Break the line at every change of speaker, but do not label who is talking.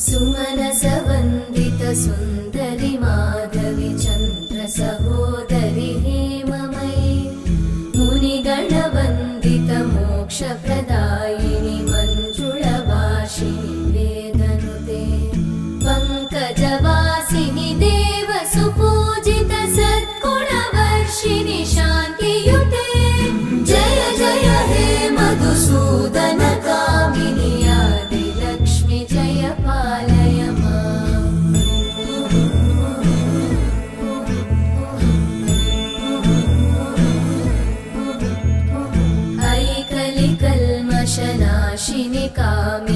सुमनसवन्दित सुन्दरि माधवि चन्द्र सहोदरि हेममयि मुनिगणवन्दित मोक्षप्रदायिनि मञ्जुळभाषिणि वेदनुते पङ्कजवासिनि देवसुपूजित सद्गुणवर्षिणि शान्तियुते जय जय हे मधुसूदन कामिनि आदिलक्ष्मि जय पालय माम्। ऐकलिकल्मषनाशिनि कामिनि